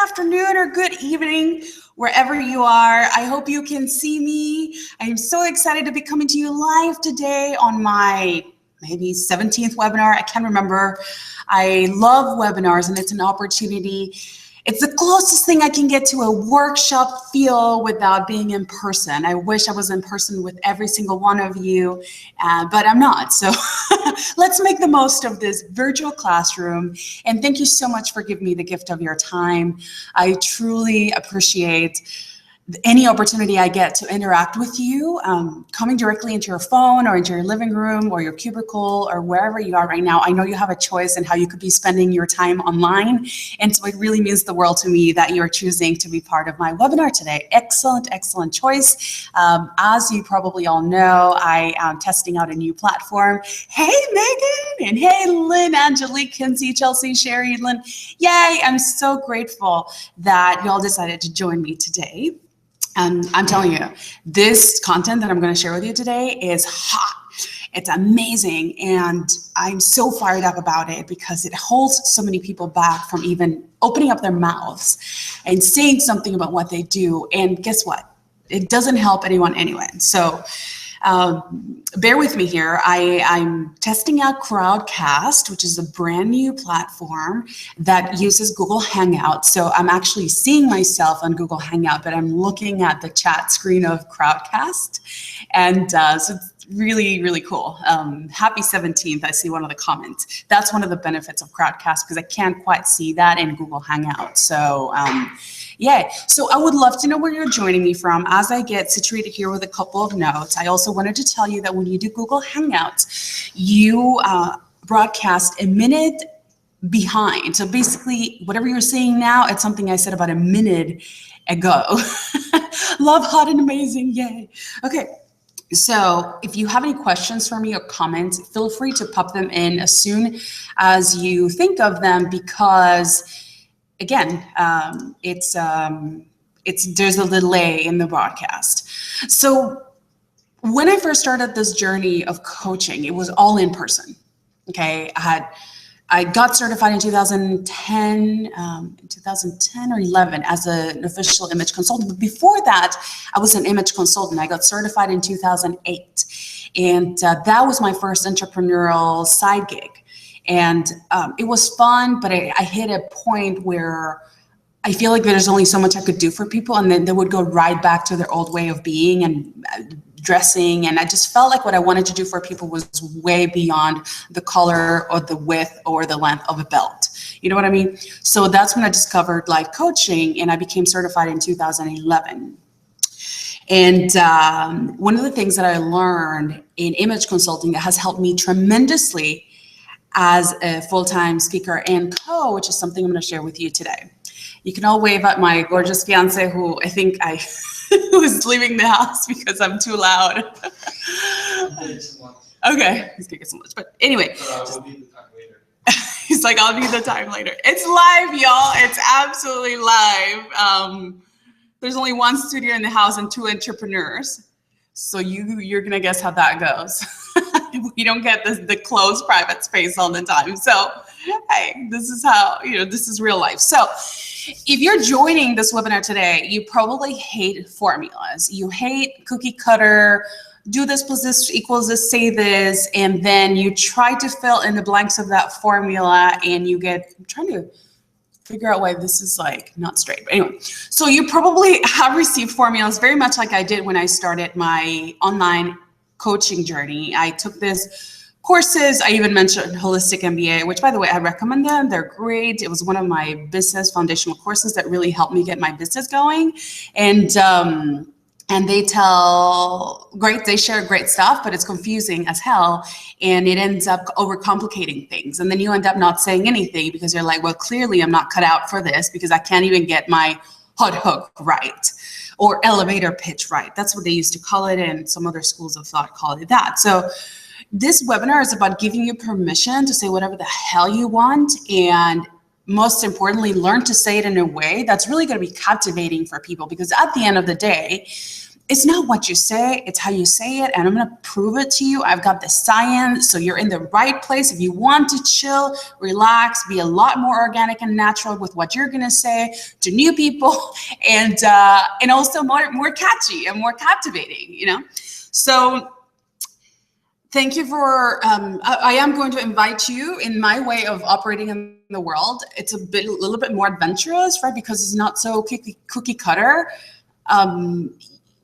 afternoon or good evening, wherever you are. I hope you can see me. I am so excited to be coming to you live today on my maybe 17th webinar. I can't remember. I love webinars, and it's an opportunity. It's the closest thing I can get to a workshop feel without being in person. I wish I was in person with every single one of you, but I'm not. So let's make the most of this virtual classroom. And thank you so much for giving me the gift of your time. I truly appreciate any opportunity I get to interact with you, coming directly into your phone or into your living room or your cubicle or wherever you are right now. I know you have a choice in how you could be spending your time online. And so it really means the world to me that you're choosing to be part of my webinar today. Excellent, excellent choice. As you probably all know, I am testing out a new platform. Hey, Megan, and hey, Lynn, Angelique, Kinsey, Chelsea, Sherry, Lynn. Yay, I'm so grateful that y'all decided to join me today. And I'm telling you, this content that I'm going to share with you today is hot. It's amazing. And I'm so fired up about it because it holds so many people back from even opening up their mouths and saying something about what they do. And guess what? It doesn't help anyone anyway. So bear with me here. I'm testing out Crowdcast, which is a brand new platform that uses Google Hangout. So I'm actually seeing myself on Google Hangout, but I'm looking at the chat screen of Crowdcast. And so it's really, really cool. Happy 17th, I see one of the comments. That's one of the benefits of Crowdcast because I can't quite see that in Google Hangout. So yeah, so I would love to know where you're joining me from as I get situated here with a couple of notes. I also wanted to tell you that when you do Google Hangouts, you broadcast a minute behind. So basically, whatever you're seeing now, it's something I said about a minute ago. Love, hot, and amazing, yay. Okay. So if you have any questions for me or comments, feel free to pop them in as soon as you think of them because again, there's a delay in the broadcast. So when I first started this journey of coaching, it was all in person. Okay, I got certified in 2010 or 11 as an official image consultant. But before that, I was an image consultant. I got certified in 2008, and that was my first entrepreneurial side gig. And it was fun, but I hit a point where I feel like there's only so much I could do for people, and then they would go right back to their old way of being and dressing. And I just felt like what I wanted to do for people was way beyond the color or the width or the length of a belt. You know what I mean? So that's when I discovered life coaching, and I became certified in 2011. And one of the things that I learned in image consulting that has helped me tremendously as a full-time speaker and coach is something I'm going to share with you today. You can all wave at my gorgeous fiance, who I think who's leaving the house because I'm too loud. Okay, he's gonna get some lunch. But anyway, we'll need the time later. He's like, I'll need the time later. It's live, y'all. It's absolutely live. There's only one studio in the house and two entrepreneurs. So you're gonna guess how that goes. We don't get the closed private space all the time. So hey, this is how, this is real life. So if you're joining this webinar today, you probably hate formulas. You hate cookie cutter, do this plus this equals this, say this, and then you try to fill in the blanks of that formula and you I'm trying to figure out why this is like not straight. But anyway, so you probably have received formulas very much like I did when I started my online coaching journey. I took this courses. I even mentioned Holistic MBA, which by the way, I recommend them. They're great. It was one of my business foundational courses that really helped me get my business going. And they they share great stuff, but it's confusing as hell. And it ends up overcomplicating things. And then you end up not saying anything because you're like, well, clearly I'm not cut out for this because I can't even get my hot hook right or elevator pitch right. That's what they used to call it. And some other schools of thought call it that. So this webinar is about giving you permission to say whatever the hell you want, and most importantly, learn to say it in a way that's really going to be captivating for people, because at the end of the day, it's not what you say, it's how you say it. And I'm going to prove it to you. I've got the science. So you're in the right place. If you want to chill, relax, be a lot more organic and natural with what you're going to say to new people, and also more catchy and more captivating, you know? So thank you for, I am going to invite you in my way of operating in the world. It's a little bit more adventurous, right? Because it's not so cookie cutter.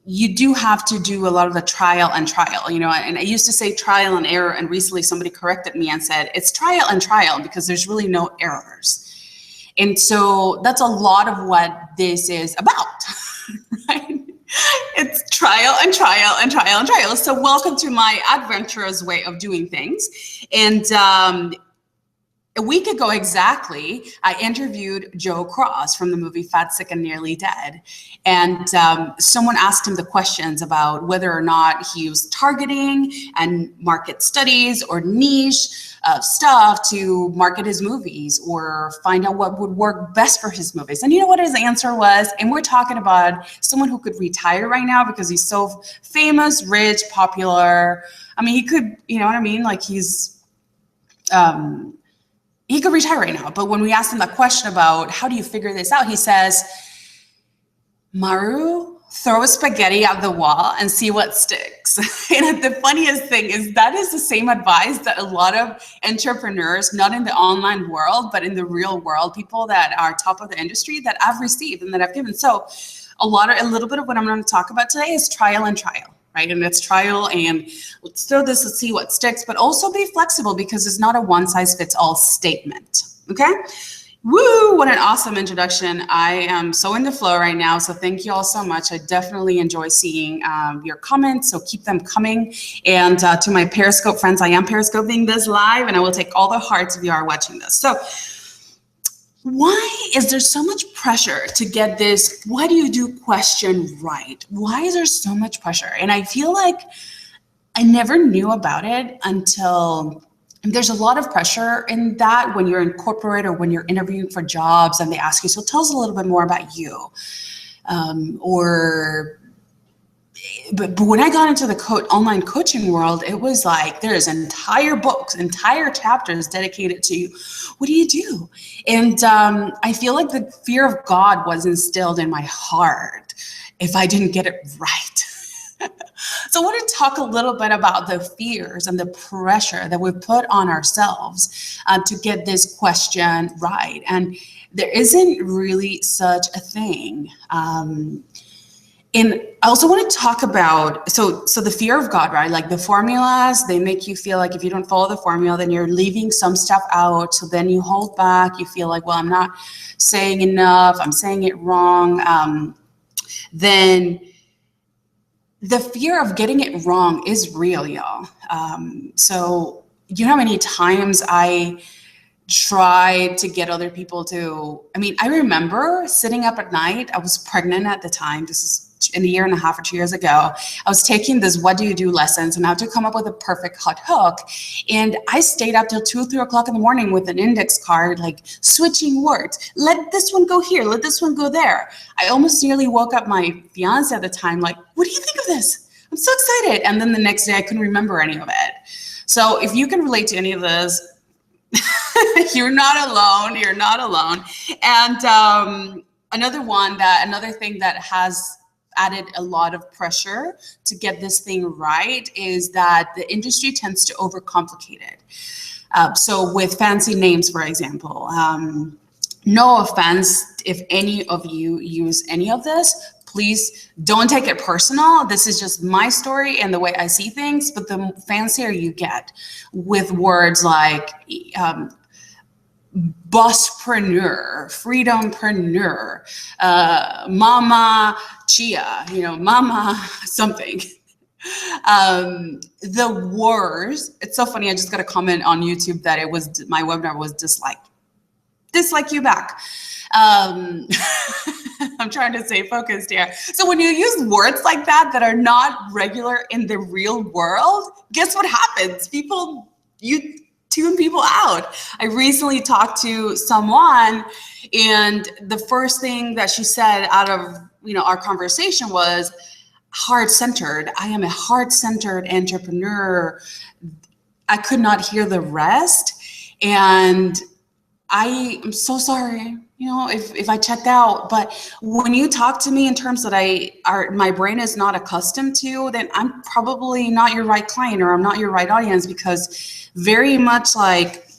You do have to do a lot of the trial, you know, and I used to say trial and error, and recently somebody corrected me and said, it's trial and trial because there's really no errors. And so that's a lot of what this is about, right? It's trial and trial and trial and trial. So welcome to my adventurous way of doing things. And a week ago exactly, I interviewed Joe Cross from the movie Fat, Sick, and Nearly Dead. And someone asked him the questions about whether or not he was targeting and market studies or niche stuff to market his movies or find out what would work best for his movies. And you know what his answer was? And we're talking about someone who could retire right now because he's so famous, rich, popular. I mean, he could, you know what I mean? Like he could retire right now. But when we asked him that question about how do you figure this out, he says, Maru, throw a spaghetti at the wall and see what sticks. And the funniest thing is that is the same advice that a lot of entrepreneurs, not in the online world, but in the real world, people that are top of the industry that I've received and that I've given. So a little bit of what I'm going to talk about today is trial and trial. Right? And it's trial and let's throw this, let's see what sticks, but also be flexible because it's not a one size fits all statement. Okay. Woo, what an awesome introduction. I am so in the flow right now. So thank you all so much. I definitely enjoy seeing your comments. So keep them coming. And to my Periscope friends, I am Periscoping this live and I will take all the hearts if you are watching this. So why is there so much pressure to get this what do you do question right? Why is there so much pressure? And I feel like I never knew about it until there's a lot of pressure in that when you're in corporate or when you're interviewing for jobs and they ask you, so tell us a little bit more about you. But when I got into the online coaching world, it was like there's entire books, entire chapters dedicated to what do you do? And I feel like the fear of God was instilled in my heart if I didn't get it right. So I want to talk a little bit about the fears and the pressure that we put on ourselves to get this question right. And there isn't really such a thing. And I also want to talk about, so the fear of God, right? Like the formulas, they make you feel like if you don't follow the formula, then you're leaving some stuff out. So then you hold back. You feel like, well, I'm not saying enough. I'm saying it wrong. Then the fear of getting it wrong is real, y'all. So you know how many times I tried to get other people to, I remember sitting up at night. I was pregnant at the time. This is in a year and a half or 2 years ago. I was taking this what do you do lessons and how to come up with a perfect hot hook. And I stayed up till 2 or 3 o'clock in the morning with an index card, like switching words. Let this one go here. Let this one go there. I almost nearly woke up my fiance at the time, like, what do you think of this? I'm so excited. And then the next day I couldn't remember any of it. So if you can relate to any of this, you're not alone. You're not alone. And another thing that has added a lot of pressure to get this thing right is that the industry tends to overcomplicate it. So with fancy names, for example, no offense if any of you use any of this, please don't take it personal. This is just my story and the way I see things, but the fancier you get with words like busspreneur, freedompreneur, mama chia, mama something. The words, it's so funny. I just got a comment on YouTube that my webinar was disliked. Dislike you back. I'm trying to stay focused here. So when you use words like that are not regular in the real world, guess what happens? You tune people out. I recently talked to someone and the first thing that she said out of our conversation was, heart-centered. I am a heart-centered entrepreneur. I could not hear the rest. And I am so sorry, if I checked out. But when you talk to me in terms that my brain is not accustomed to, then I'm probably not your right client, or I'm not your right audience, because very much like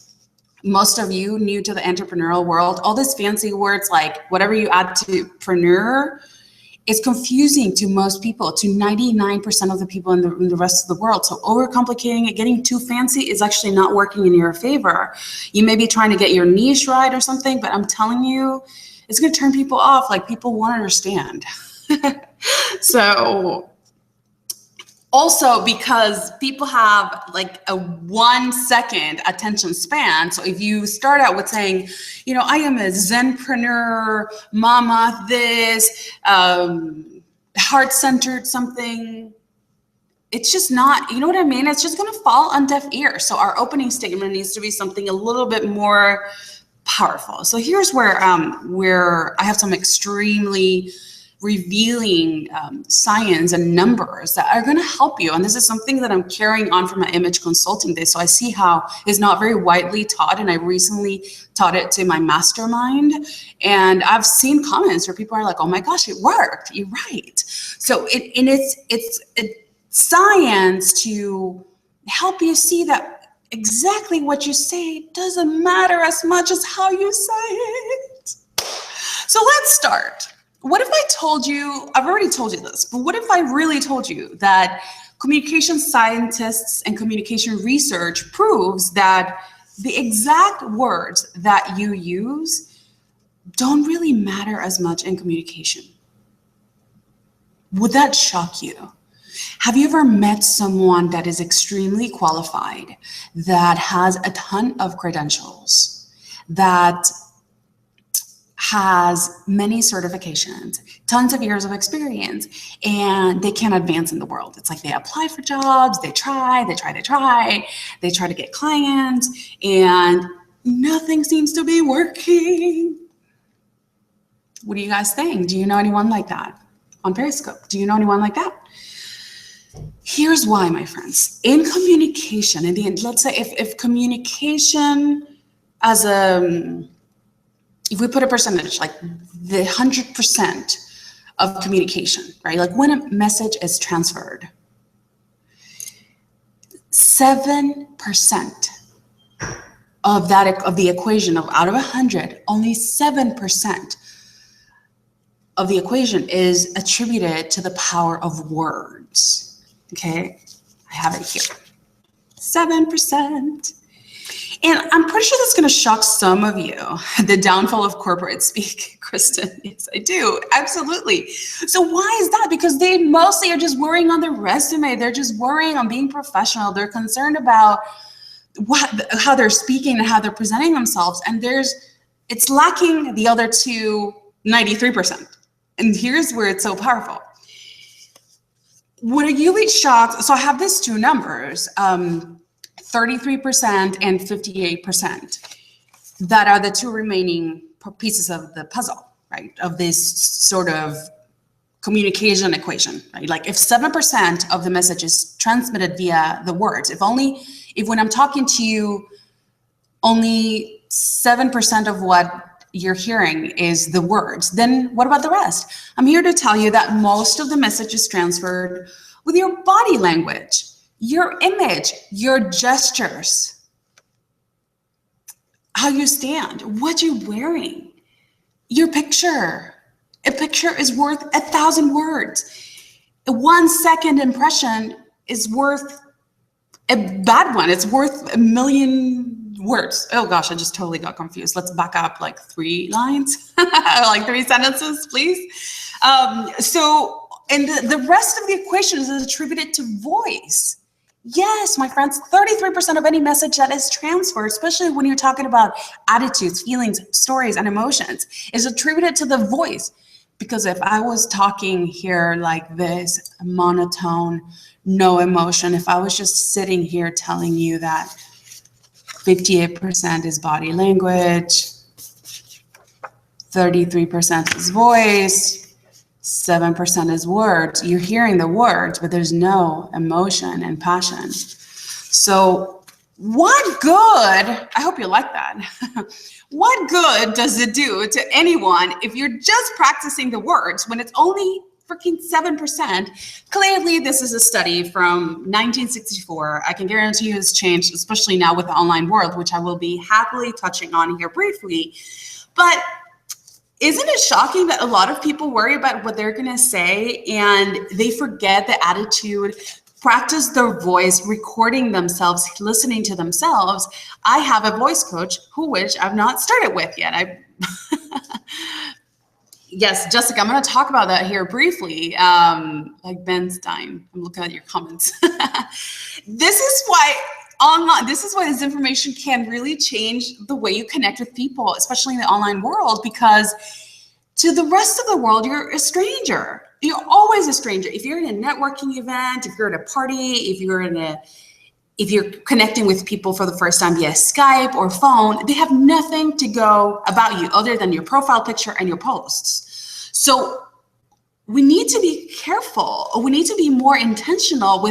most of you new to the entrepreneurial world, all these fancy words, like whatever you add to preneur, it's confusing to most people, to 99% of the people in the rest of the world. So overcomplicating it, getting too fancy is actually not working in your favor. You may be trying to get your niche right or something, but I'm telling you, it's going to turn people off. Like, people won't understand. So also, because people have like a 1 second attention span. So if you start out with saying, I am a Zenpreneur, mama, this, heart-centered something, it's just not, you know what I mean? It's just gonna fall on deaf ears. So our opening statement needs to be something a little bit more powerful. So here's where I have some extremely revealing science and numbers that are going to help you. And this is something that I'm carrying on from my image consulting days. So I see how it's not very widely taught, and I recently taught it to my mastermind. And I've seen comments where people are like, "Oh my gosh, it worked. You're right." So it's science to help you see that exactly what you say doesn't matter as much as how you say it. So let's start. What if I told you, I've already told you this, but what if I really told you that communication scientists and communication research proves that the exact words that you use don't really matter as much in communication? Would that shock you? Have you ever met someone that is extremely qualified, that has a ton of credentials, that has many certifications, tons of years of experience, and they can't advance in the world? It's like they apply for jobs, they try to get clients, and nothing seems to be working. What do you guys think? Do you know anyone like that? On Periscope, do you know anyone like that? Here's why, my friends. In communication, in the end, let's say if communication as if we put a percentage, like the 100% of communication, right? Like when a message is transferred, 7% of the equation of out of 100, only 7% of the equation is attributed to the power of words. Okay, I have it here. 7%. And I'm pretty sure that's going to shock some of you, the downfall of corporate speak, Kristen. Yes, I do. Absolutely. So why is that? Because they mostly are just worrying on their resume. They're just worrying on being professional. They're concerned about how they're speaking and how they're presenting themselves. And it's lacking the other 93%. And here's where it's so powerful. Would you be shocked? So I have these two numbers. 33% and 58%. That are the two remaining pieces of the puzzle, right? Of this sort of communication equation, right? Like if 7% of the message is transmitted via the words, if when I'm talking to you, only 7% of what you're hearing is the words, then what about the rest? I'm here to tell you that most of the message is transferred with your body language, your image, your gestures, how you stand, what you're wearing, your picture. A picture is worth 1,000 words. A 1 second impression is worth a bad one. It's worth 1,000,000 words. Oh gosh, I just totally got confused. Let's back up like 3 lines, like 3 sentences, please. And the rest of the equation is attributed to voice. Yes, my friends, 33% of any message that is transferred, especially when you're talking about attitudes, feelings, stories, and emotions, is attributed to the voice. Because if I was talking here like this, monotone, no emotion, if I was just sitting here telling you that 58% is body language, 33% is voice, 7% is words. You're hearing the words, but there's no emotion and passion. So what good, I hope you like that. What good does it do to anyone if you're just practicing the words when it's only freaking 7%? Clearly, this is a study from 1964. I can guarantee you it's changed, especially now with the online world, which I will be happily touching on here briefly. But isn't it shocking that a lot of people worry about what they're going to say and they forget the attitude, practice their voice, recording themselves, listening to themselves? I have a voice coach which I've not started with yet. Yes, Jessica, I'm going to talk about that here briefly. Like Ben Stein, I'm looking at your comments. This is why this information can really change the way you connect with people, especially in the online world, because to the rest of the world, you're a stranger. You're always a stranger. If you're in a networking event, if you're at a party, if you're connecting with people for the first time via Skype or phone, they have nothing to go about you other than your profile picture and your posts. So we need to be careful. We need to be more intentional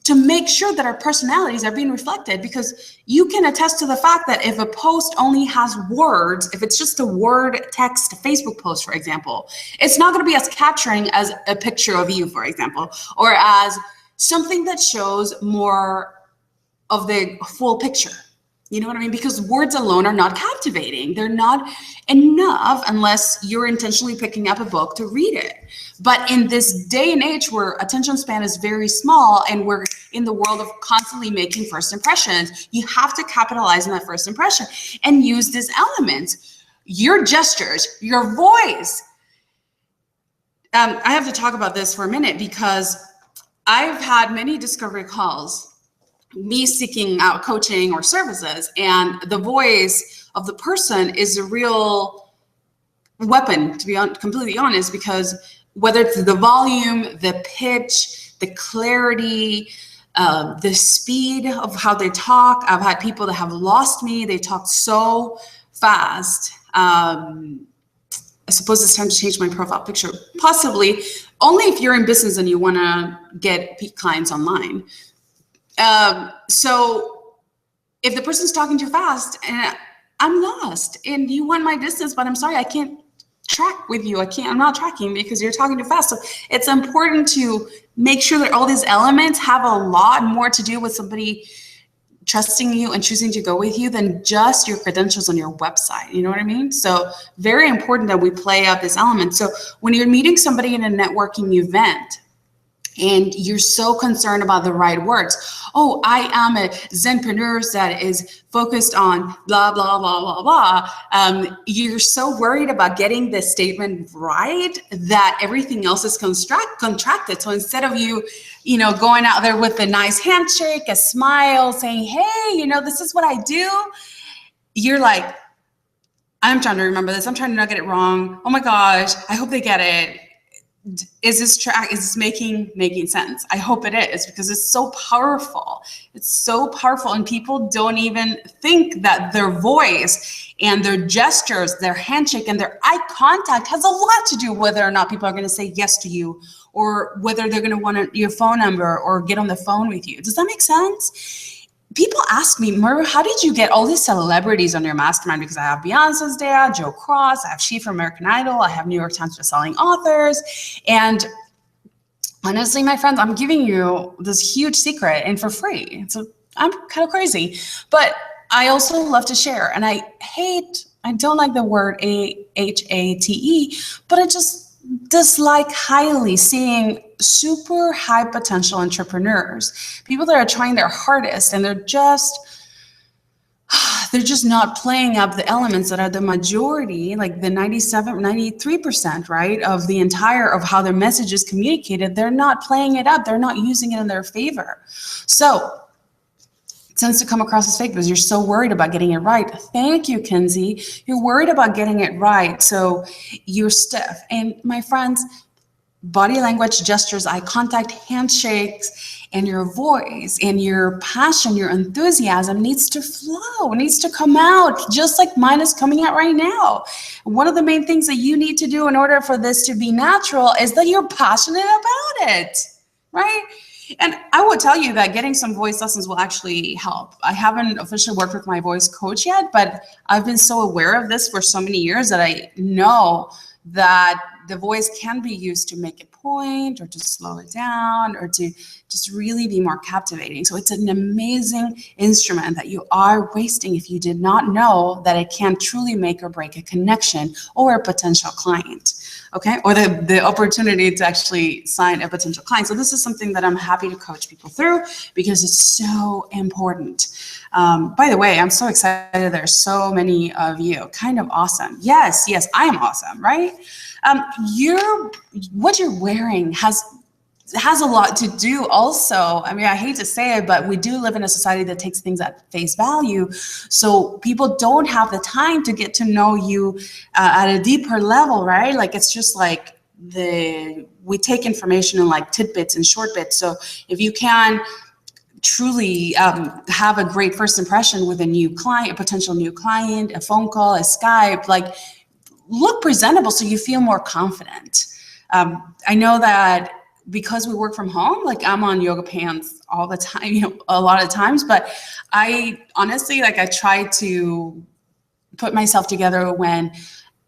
to make sure that our personalities are being reflected, because you can attest to the fact that if a post only has words, if it's just a word text Facebook post, for example, it's not going to be as capturing as a picture of you, for example, or as something that shows more of the full picture. You know what I mean? Because words alone are not captivating. They're not enough unless you're intentionally picking up a book to read it. But in this day and age where attention span is very small and we're in the world of constantly making first impressions, you have to capitalize on that first impression and use these elements. Your gestures, your voice. I have to talk about this for a minute because I've had many discovery calls, me seeking out coaching or services, and the voice of the person is a real weapon, to be completely honest, because whether it's the volume, the pitch, the clarity, the speed of how they talk. I've had people that have lost me. They talk so fast. I suppose it's time to change my profile picture. Possibly, only if you're in business and you want to get clients online. So if the person's talking too fast and I'm lost and you want my business, but I'm sorry, I can't track with you. I'm not tracking because you're talking too fast. So it's important to make sure that all these elements have a lot more to do with somebody trusting you and choosing to go with you than just your credentials on your website. You know what I mean? So very important that we play up this element. So when you're meeting somebody in a networking event, and you're so concerned about the right words. Oh, I am a Zenpreneur that is focused on blah, blah, blah, blah, blah. You're so worried about getting the statement right that everything else is contracted. So instead of you going out there with a nice handshake, a smile, saying, hey, this is what I do. You're like, I'm trying to remember this. I'm trying to not get it wrong. Oh my gosh, I hope they get it. Is this making sense? I hope it is, because it's so powerful. It's so powerful, and people don't even think that their voice and their gestures, their handshake and their eye contact has a lot to do whether or not people are going to say yes to you, or whether they're going to want your phone number or get on the phone with you. Does that make sense? People ask me, Maru, how did you get all these celebrities on your mastermind? Because I have Beyonce's there, Joe Cross, I have She from American Idol, I have New York Times bestselling authors. And honestly, my friends, I'm giving you this huge secret and for free. So I'm kind of crazy, but I also love to share. And I don't like the word HATE, but I just dislike highly seeing super high potential entrepreneurs, people that are trying their hardest and they're just not playing up the elements that are the majority, like the 93%, right, of the of how their message is communicated. They're not playing it up. They're not using it in their favor. So it tends to come across as fake because you're so worried about getting it right. Thank you, Kenzie. You're worried about getting it right, so you're stiff. And my friends, body language, gestures, eye contact, handshakes, and your voice and your passion, your enthusiasm needs to flow, needs to come out just like mine is coming out right now. One of the main things that you need to do in order for this to be natural is that you're passionate about it, right? And I will tell you that getting some voice lessons will actually help. I haven't officially worked with my voice coach yet, but I've been so aware of this for so many years that I know that the voice can be used to make a point or to slow it down or to just really be more captivating. So it's an amazing instrument that you are wasting if you did not know that it can truly make or break a connection or a potential client, okay? Or the opportunity to actually sign a potential client. So this is something that I'm happy to coach people through because it's so important. By the way, I'm so excited. There's so many of you. Kind of awesome. Yes, I am awesome, right? What you're wearing has a lot to do also. I mean, I hate to say it, but we do live in a society that takes things at face value. So people don't have the time to get to know you at a deeper level, right? Like it's just like we take information in like tidbits and short bits. So if you can truly have a great first impression with a new client, a potential new client, a phone call, a Skype, like look presentable so you feel more confident. I know that because we work from home, like I'm on yoga pants all the time, a lot of times, but I honestly, like I try to put myself together when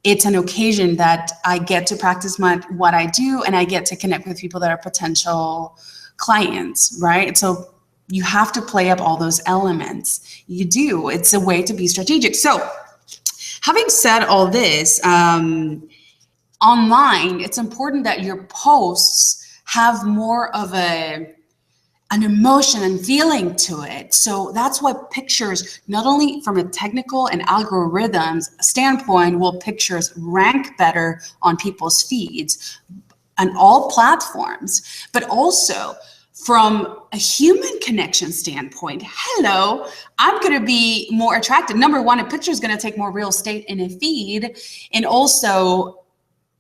it's an occasion that I get to practice what I do and I get to connect with people that are potential clients, right? So you have to play up all those elements. You do. It's a way to be strategic. So having said all this, online, it's important that your posts have more of an emotion and feeling to it. So that's why pictures, not only from a technical and algorithms standpoint, will pictures rank better on people's feeds on all platforms, but also from a human connection standpoint. Hello, I'm going to be more attractive. Number one, a picture is going to take more real estate in a feed. And also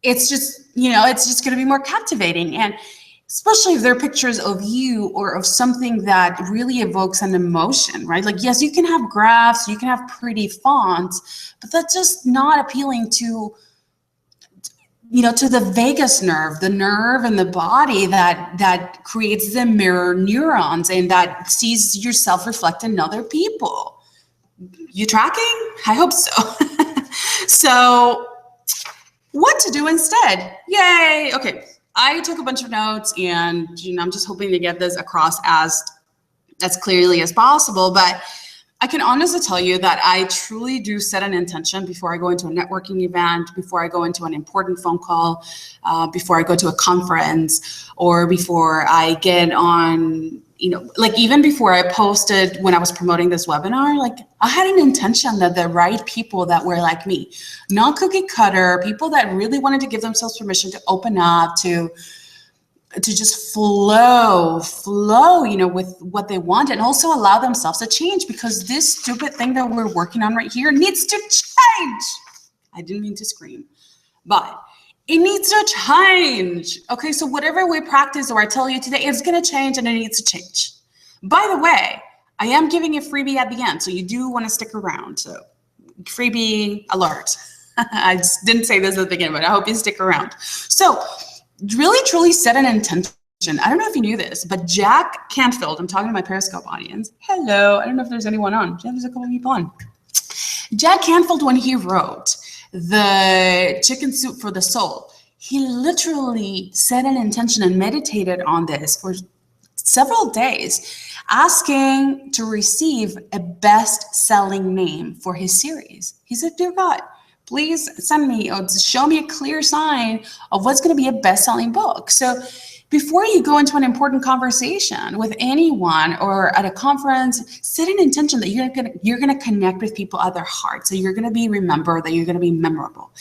it's just, it's just going to be more captivating. And especially if they're pictures of you or of something that really evokes an emotion, right? Like, yes, you can have graphs, you can have pretty fonts, but that's just not appealing to the vagus nerve, the nerve in the body that creates the mirror neurons and that sees yourself reflected in other people. You tracking? I hope so. So what to do instead? Yay. Okay. I took a bunch of notes and I'm just hoping to get this across as clearly as possible, but I can honestly tell you that I truly do set an intention before I go into a networking event, before I go into an important phone call, before I go to a conference, or before I get on, like even before I posted when I was promoting this webinar, like I had an intention that the right people that were like me, not cookie cutter, people that really wanted to give themselves permission to open up, to just flow, with what they want, and also allow themselves to change, because this stupid thing that we're working on right here needs to change. I didn't mean to scream, but it needs to change. Okay, so whatever we practice or I tell you today, it's gonna change and it needs to change. By the way, I am giving a freebie at the end, so you do wanna stick around. So freebie alert. I just didn't say this at the beginning, but I hope you stick around. So really, truly set an intention. I don't know if you knew this, but Jack Canfield, I'm talking to my Periscope audience. Hello, I don't know if there's anyone on. Yeah, there's a couple of people on. Jack Canfield, when he wrote the Chicken Soup for the Soul, he literally set an intention and meditated on this for several days, asking to receive a best-selling name for his series. He said, dear God, please send me or show me a clear sign of what's going to be a best-selling book. So before you go into an important conversation with anyone or at a conference, set an intention that you're going to connect with people at their heart. So you're going to be remembered, that you're going to be memorable,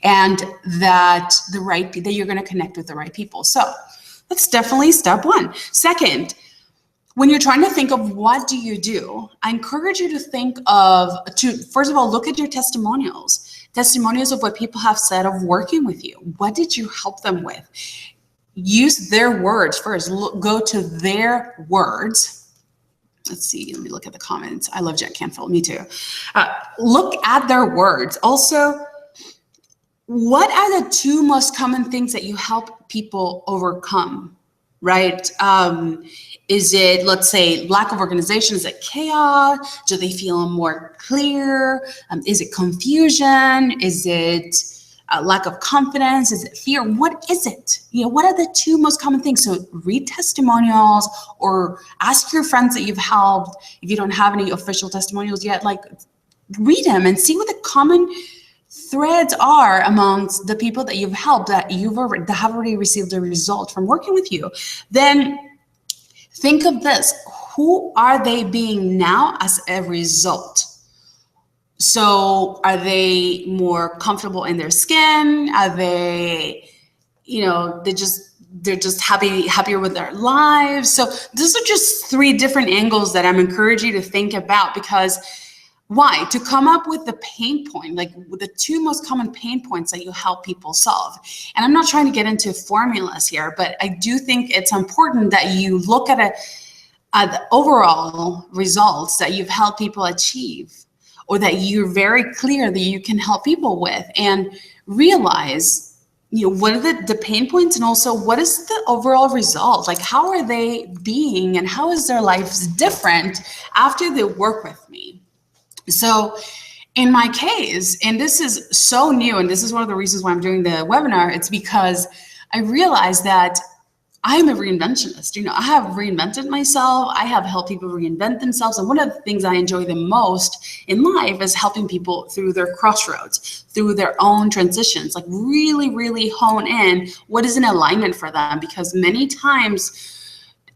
and that you're going to connect with the right people. So that's definitely step one. Second, when you're trying to think of what do you do, I encourage you to first of all, look at your testimonials of what people have said of working with you. What did you help them with? use their words first. Go to their words. Let's see, let me look at the comments. I love Jack Canfield, me too. Look at their words. Also, what are the two most common things that you help people overcome, right? Is it, let's say, lack of organization? Is it chaos? Do they feel more clear? Is it confusion? Is it lack of confidence? Is it fear? What is it? What are the two most common things? So read testimonials or ask your friends that you've helped. If you don't have any official testimonials yet, like read them and see what the common threads are amongst the people that you've helped that have already received a result from working with you. Then think of this: who are they being now as a result? So are they more comfortable in their skin? Are they, they're just happier with their lives? So these are just three different angles that I'm encouraging you to think about, because why? To come up with the pain point, like the two most common pain points that you help people solve. And I'm not trying to get into formulas here, but I do think it's important that you look at the overall results that you've helped people achieve, or that you're very clear that you can help people with, and realize, what are the pain points, and also what is the overall result? Like, how are they being, and how is their lives different after they work with me? So in my case, and this is so new, and this is one of the reasons why I'm doing the webinar, it's because I realized that I'm a reinventionist. I have reinvented myself. I have helped people reinvent themselves. And one of the things I enjoy the most in life is helping people through their crossroads, through their own transitions, like really, really hone in what is in alignment for them. Because many times,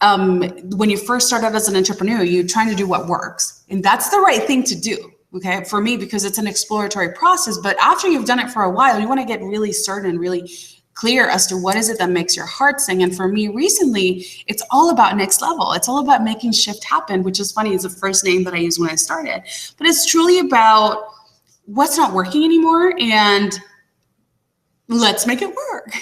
when you first start out as an entrepreneur, you're trying to do what works. And that's the right thing to do, okay, for me, because it's an exploratory process. But after you've done it for a while, you want to get really certain, really clear as to what is it that makes your heart sing. And for me recently, it's all about next level. It's all about making shift happen, which is funny. It's the first name that I used when I started. But it's truly about what's not working anymore, and let's make it work.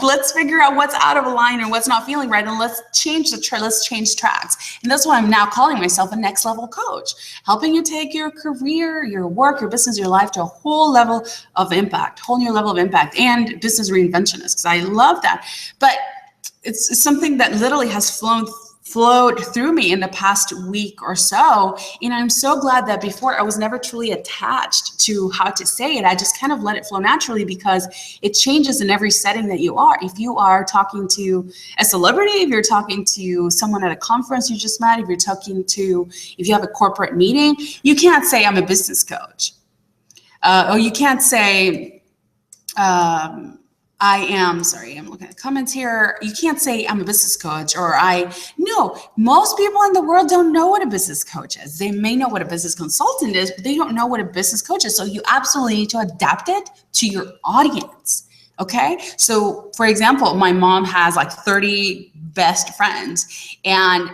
Let's figure out what's out of line and what's not feeling right, and let's change let's change tracks. And that's why I'm now calling myself a next level coach, helping you take your career, your work, your business, your life to a whole new level of impact, and business reinventionist, because I love that. But it's something that literally has flowed through me in the past week or so. And I'm so glad that before I was never truly attached to how to say it. I just kind of let it flow naturally, because it changes in every setting that you are. If you are talking to a celebrity, if you're talking to someone at a conference you just met, if you have a corporate meeting, you can't say I'm a business coach. Or you can't say, I'm looking at comments here. You can't say I'm a business coach, or no, most people in the world don't know what a business coach is. They may know what a business consultant is, but they don't know what a business coach is. So you absolutely need to adapt it to your audience. Okay. So for example, my mom has like 30 best friends, and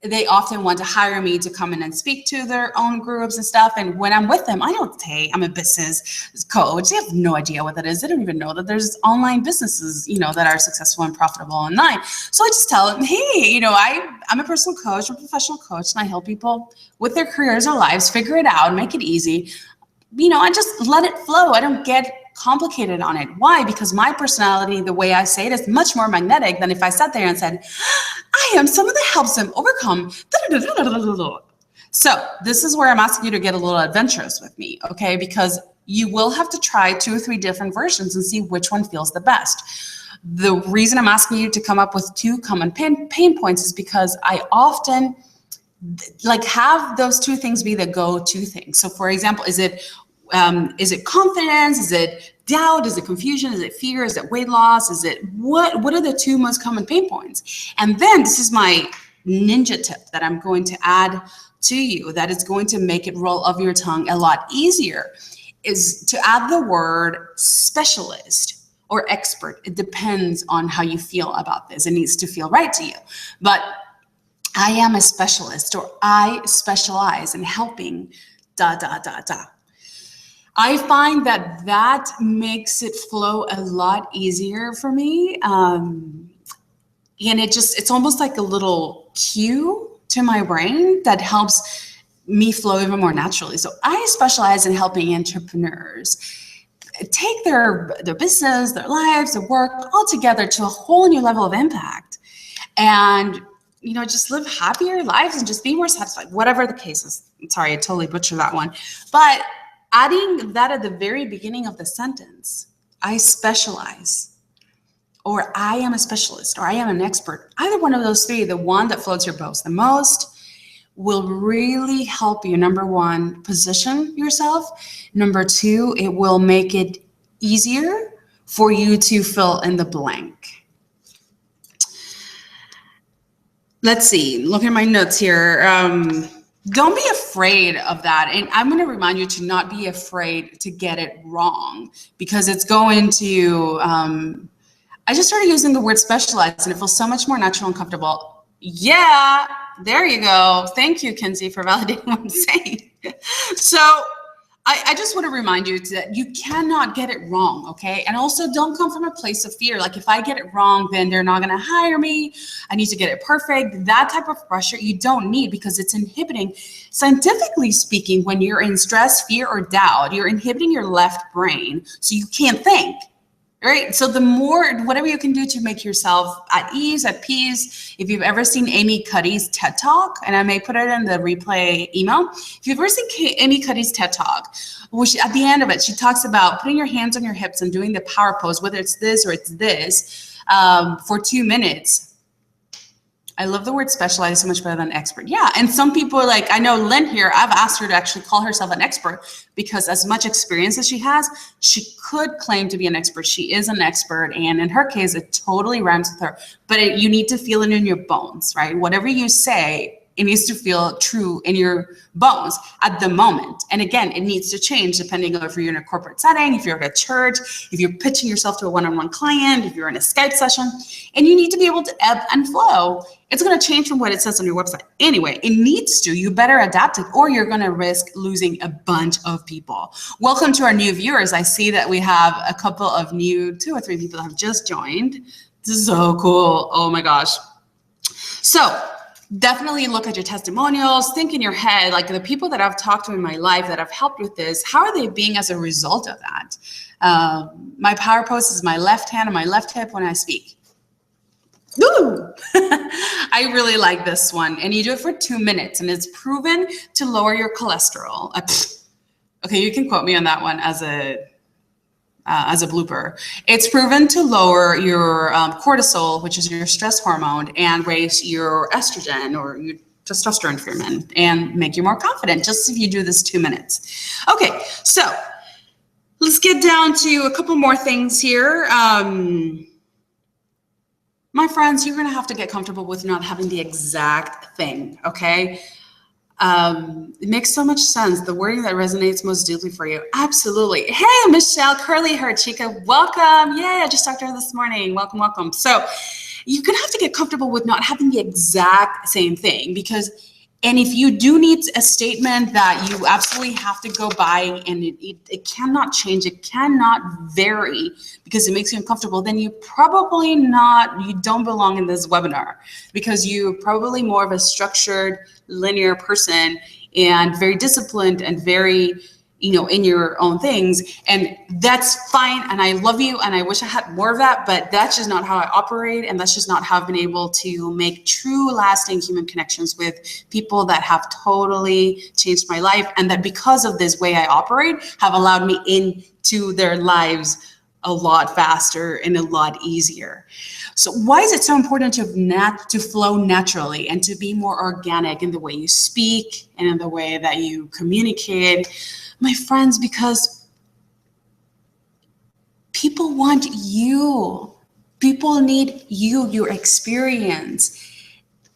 they often want to hire me to come in and speak to their own groups and stuff. And when I'm with them, I don't say I'm a business coach. They have no idea what that is. They don't even know that there's online businesses, that are successful and profitable online. So I just tell them, hey, I'm a personal coach, I'm a professional coach, and I help people with their careers or lives, figure it out, make it easy. I just let it flow. I don't get complicated on it. Why? Because my personality, the way I say it, is much more magnetic than if I sat there and said, I am someone that helps them overcome. So this is where I'm asking you to get a little adventurous with me, okay? Because you will have to try 2 or 3 different versions and see which one feels the best. The reason I'm asking you to come up with 2 common pain points is because I often have those 2 things be the go-to things. So for example, is it confidence? Is it doubt? Is it confusion? Is it fear? Is it weight loss? Is it what are the 2 most common pain points? And then this is my ninja tip that I'm going to add to you that is going to make it roll off your tongue a lot easier, is to add the word specialist or expert. It depends on how you feel about this. It needs to feel right to you. But I am a specialist, or I specialize in helping ... I find that makes it flow a lot easier for me. And it's almost like a little cue to my brain that helps me flow even more naturally. So I specialize in helping entrepreneurs take their business, their lives, their work all together to a whole new level of impact. And, just live happier lives and just be more satisfied, whatever the case is. Sorry, I totally butchered that one. But adding that at the very beginning of the sentence, I specialize, or I am a specialist, or I am an expert. Either one of those three, the one that floats your boat the most, will really help you. Number one, position yourself. Number two, it will make it easier for you to fill in the blank. Let's see, look at my notes here. Don't be afraid of that. And I'm going to remind you to not be afraid to get it wrong, because it's going to, I just started using the word specialized and it feels so much more natural and comfortable. Yeah, there you go. Thank you, Kenzie, for validating what I'm saying. So I just want to remind you that you cannot get it wrong, okay? And also don't come from a place of fear. Like, if I get it wrong, then they're not going to hire me. I need to get it perfect. That type of pressure you don't need, because it's inhibiting. Scientifically speaking, when you're in stress, fear, or doubt, you're inhibiting your left brain, so you can't think. Right. So the more, whatever you can do to make yourself at ease, at peace. If you've ever seen Amy Cuddy's TED Talk, and I may put it in the replay email. If you've ever seen Amy Cuddy's TED Talk, which at the end of it, she talks about putting your hands on your hips and doing the power pose, whether it's this or it's this, for 2 minutes. I love the word specialized so much better than expert. Yeah. And some people are like, I know Lynn here, I've asked her to actually call herself an expert, because as much experience as she has, she could claim to be an expert. She is an expert. And in her case, it totally rhymes with her. But you need to feel it in your bones, right? Whatever you say, it needs to feel true in your bones at the moment. And again, it needs to change depending on if you're in a corporate setting, if you're at a church, if you're pitching yourself to a one-on-one client, if you're in a Skype session, and you need to be able to ebb and flow. It's going to change from what it says on your website. Anyway, it needs to. You better adapt it, or you're going to risk losing a bunch of people. Welcome to our new viewers. I see that we have a couple of new, 2 or 3 people that have just joined. This is so cool. Oh my gosh. So definitely look at your testimonials. Think in your head, like, the people that I've talked to in my life that I've helped with this, how are they being as a result of that? My power pose is my left hand and my left hip when I speak. Woo! I really like this one. And you do it for 2 minutes, and it's proven to lower your cholesterol. Okay, you can quote me on that one as a blooper. It's proven to lower your cortisol, which is your stress hormone, and raise your estrogen or your testosterone for men, and make you more confident, just if you do this 2 minutes. Okay, so let's get down to a couple more things here. My friends, you're going to have to get comfortable with not having the exact thing, okay? It makes so much sense. The wording that resonates most deeply for you. Absolutely. Hey, Michelle, curly hair chica, welcome. Yay, I just talked to her this morning. Welcome, welcome. So you're going to have to get comfortable with not having the exact same thing, and if you do need a statement that you absolutely have to go by, and it cannot change, it cannot vary because it makes you uncomfortable, then you don't belong in this webinar, because you're probably more of a structured, linear person and very disciplined and very, in your own things. And that's fine. And I love you. And I wish I had more of that, but that's just not how I operate. And that's just not how I've been able to make true, lasting human connections with people that have totally changed my life. And that, because of this way I operate, have allowed me into their lives a lot faster and a lot easier. So why is it so important to flow naturally and to be more organic in the way you speak and in the way that you communicate? My friends, because people want you. People need you, your experience.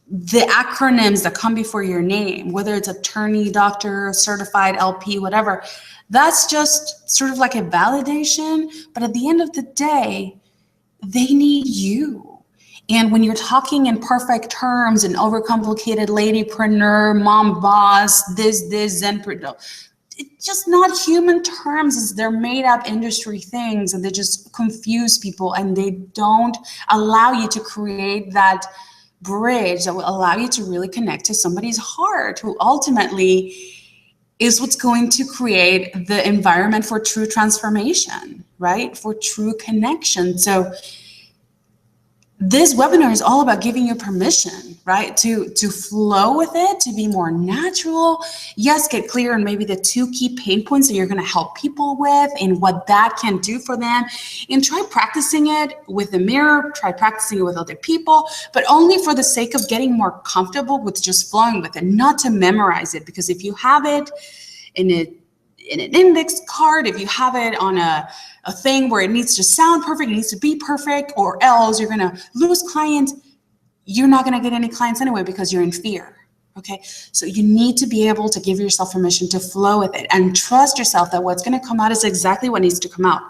The acronyms that come before your name, whether it's attorney, doctor, certified, LP, whatever, that's just sort of like a validation. But at the end of the day, they need you. And when you're talking in perfect terms and overcomplicated ladypreneur, mom boss, this, Zen, it's just not human terms. They're made up industry things, and they just confuse people, and they don't allow you to create that bridge that will allow you to really connect to somebody's heart, who ultimately is what's going to create the environment for true transformation, right? For true connection. So this webinar is all about giving you permission, right? To flow with it, to be more natural. Yes, get clear on maybe the 2 key pain points that you're going to help people with and what that can do for them. And try practicing it with the mirror, try practicing it with other people, but only for the sake of getting more comfortable with just flowing with it, not to memorize it. Because if you have it in an index card, if you have it on a thing where it needs to sound perfect, it needs to be perfect, or else you're gonna lose clients. You're not gonna get any clients anyway because you're in fear, okay? So you need to be able to give yourself permission to flow with it and trust yourself that what's gonna come out is exactly what needs to come out.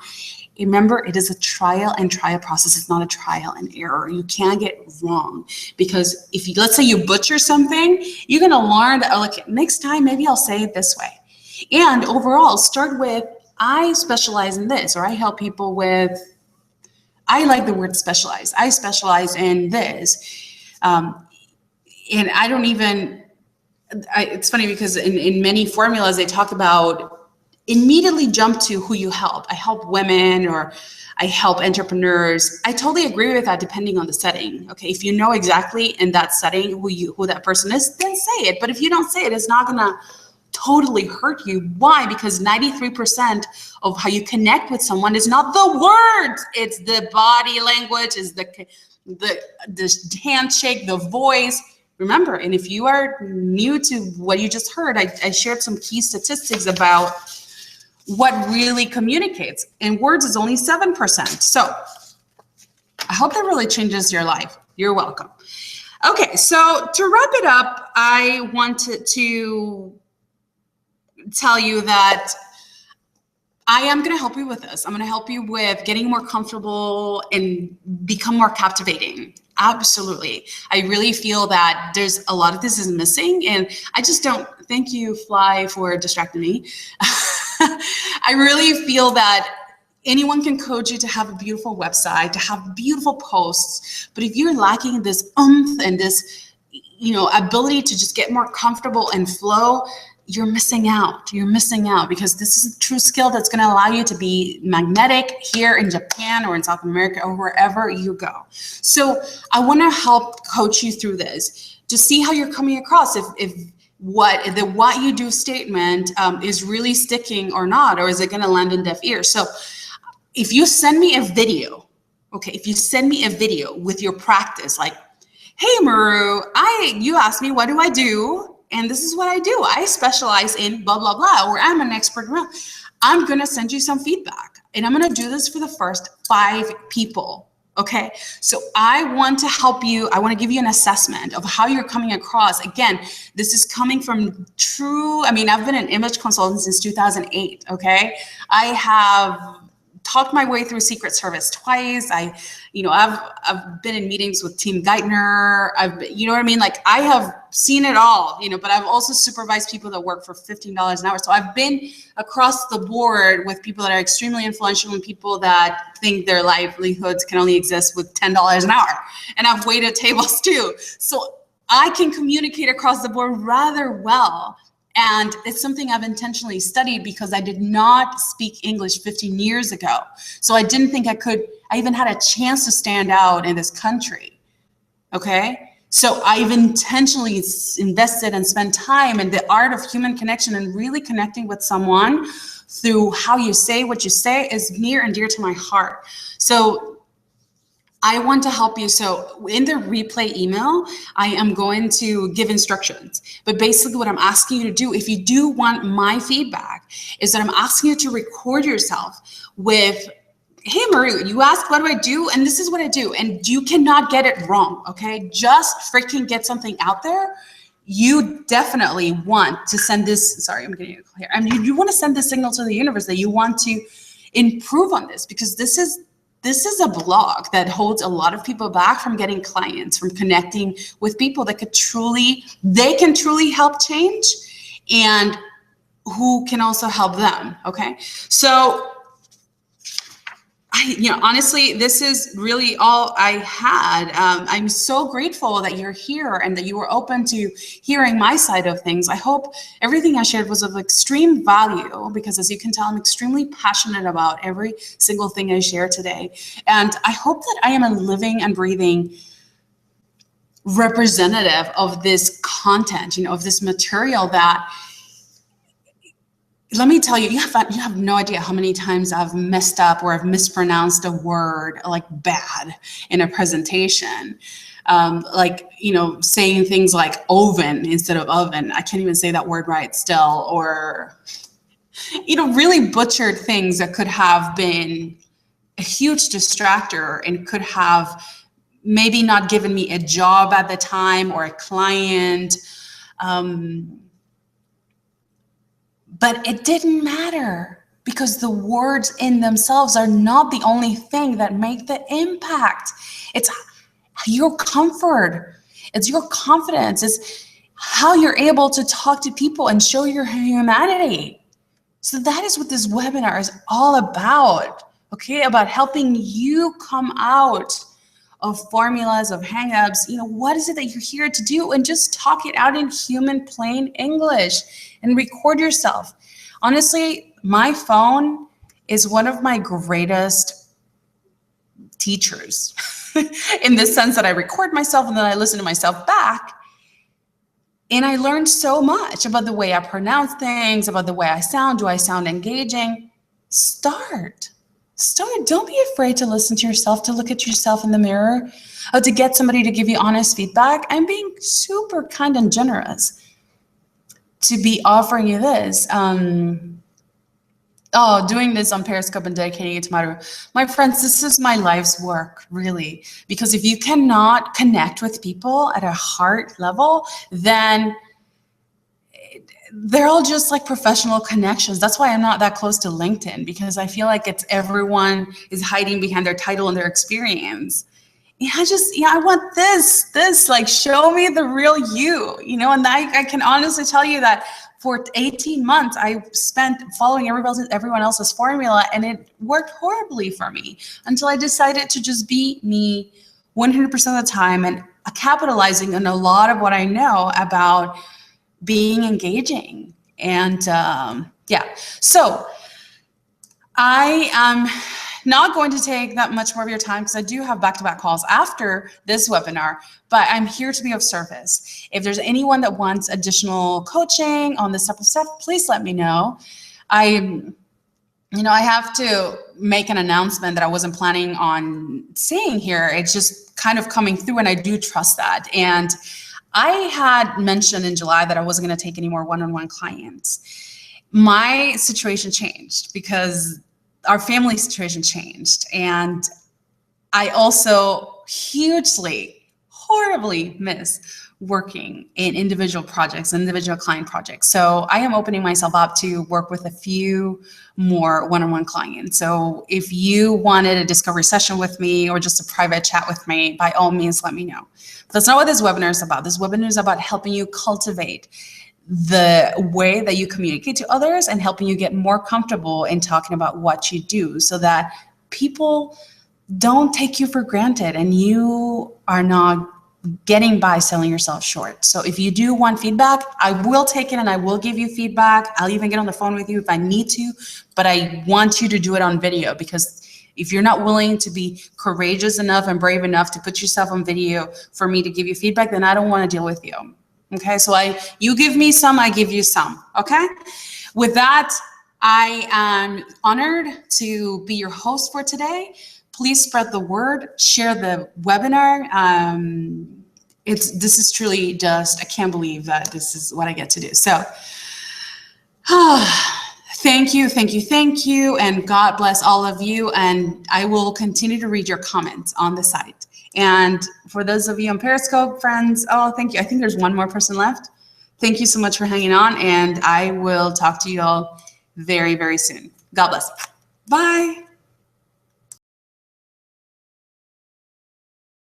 Remember, it is a trial and trial process. It's not a trial and error. You can't get wrong, because if you, let's say you butcher something, you're gonna learn that, oh, like, next time, maybe I'll say it this way. And overall, start with, I specialize in this, or I help people with, I like the word specialize. I specialize in this. And I don't even, it's funny because in many formulas, they talk about immediately jump to who you help. I help women, or I help entrepreneurs. I totally agree with that depending on the setting. Okay, if you know exactly in that setting who that person is, then say it. But if you don't say it, it's not gonna totally hurt you. Why? Because 93% of how you connect with someone is not the words, it's the body language, is the handshake, the voice. Remember, and if you are new to what you just heard, I shared some key statistics about what really communicates, and words is only 7%. So I hope that really changes your life. You're welcome. Okay, so to wrap it up, I wanted to tell you that I am going to help you with this. I'm going to help you with getting more comfortable and become more captivating. Absolutely. I really feel that there's a lot of this is missing, and I just don't, thank you, Fly, for distracting me. I really feel that anyone can coach you to have a beautiful website, to have beautiful posts, but if you're lacking this oomph and this, ability to just get more comfortable and flow, you're missing out. You're missing out, because this is a true skill that's going to allow you to be magnetic here in Japan or in South America or wherever you go. So I want to help coach you through this to see how you're coming across, if what you do statement is really sticking or not, or is it going to land in deaf ears. So if you send me a video, okay, if you send me a video with your practice, like, hey, Maru, you asked me, what do I do? And this is what I do. I specialize in blah, blah, blah, or I'm an expert. I'm going to send you some feedback, and I'm going to do this for the first 5 people. Okay. So I want to help you. I want to give you an assessment of how you're coming across. Again, this is coming from I've been an image consultant since 2008. Okay. I have talked my way through Secret Service twice. I've been in meetings with Team Geithner. Like, I have seen it all, but I've also supervised people that work for $15 an hour. So I've been across the board with people that are extremely influential and people that think their livelihoods can only exist with $10 an hour. And I've waited tables too. So I can communicate across the board rather well. And it's something I've intentionally studied, because I did not speak English 15 years ago. I didn't think I even had a chance to stand out in this country, okay? So I've intentionally invested and spent time in the art of human connection, and really connecting with someone through how you say what you say is near and dear to my heart. So I want to help you. So in the replay email, I am going to give instructions. But basically what I'm asking you to do, if you do want my feedback, is that I'm asking you to record yourself with, hey, Maru, you asked what do I do? And this is what I do. And you cannot get it wrong, okay? Just freaking get something out there. You definitely want to send this, sorry, I'm getting it clear. You want to send this signal to the universe that you want to improve on this, because this is a block that holds a lot of people back from getting clients, from connecting with people that can truly help change. And who can also help them. Okay. So honestly, this is really all I had. I'm so grateful that you're here and that you were open to hearing my side of things. I hope everything I shared was of extreme value, because as you can tell, I'm extremely passionate about every single thing I share today. And I hope that I am a living and breathing representative of this content, of this material that, let me tell you, you have no idea how many times I've messed up or I've mispronounced a word like bad in a presentation. Saying things like oven instead of oven. I can't even say that word right still, or, really butchered things that could have been a huge distractor and could have maybe not given me a job at the time or a client. But it didn't matter, because the words in themselves are not the only thing that make the impact. It's your comfort. It's your confidence. It's how you're able to talk to people and show your humanity. So that is what this webinar is all about, okay? About helping you come out of formulas, of hangups. What is it that you're here to do? And just talk it out in human, plain English and record yourself. Honestly, my phone is one of my greatest teachers in the sense that I record myself and then I listen to myself back. And I learned so much about the way I pronounce things, about the way I sound. Do I sound engaging? Start. Don't be afraid to listen to yourself, to look at yourself in the mirror, or to get somebody to give you honest feedback. I'm being super kind and generous to be offering you this. Doing this on Periscope and dedicating it to Maru. My friends, this is my life's work, really. Because if you cannot connect with people at a heart level, then they're all just like professional connections. That's why I'm not that close to LinkedIn, because I feel like it's everyone is hiding behind their title and their experience. I want this, like, show me the real you, and I can honestly tell you that for 18 months, I spent following everyone else's formula, and it worked horribly for me until I decided to just be me 100% of the time and capitalizing on a lot of what I know about being engaging. And so I am not going to take that much more of your time, because I do have back-to-back calls after this webinar, but I'm here to be of service. If there's anyone that wants additional coaching on this type of stuff, please let me know. I have to make an announcement that I wasn't planning on saying here. It's just kind of coming through, and I do trust that. And I had mentioned in July that I wasn't going to take any more one-on-one clients. My situation changed because our family situation changed. And I also horribly miss working in individual projects, individual client projects. So I am opening myself up to work with a few more one-on-one clients. So if you wanted a discovery session with me or just a private chat with me, by all means, let me know. But that's not what this webinar is about. This webinar is about helping you cultivate the way that you communicate to others and helping you get more comfortable in talking about what you do, so that people don't take you for granted and you are not getting by selling yourself short. So if you do want feedback, I will take it and I will give you feedback. I'll even get on the phone with you if I need to, but I want you to do it on video, because if you're not willing to be courageous enough and brave enough to put yourself on video for me to give you feedback, then I don't want to deal with you. Okay, so you give me some, I give you some. Okay, with that, I am honored to be your host for today. Please spread the word, share the webinar. This is truly just, I can't believe that this is what I get to do. So thank you, and God bless all of you. And I will continue to read your comments on the site. And for those of you on Periscope, friends, thank you. I think there's one more person left. Thank you so much for hanging on, and I will talk to you all very, very soon. God bless. Bye.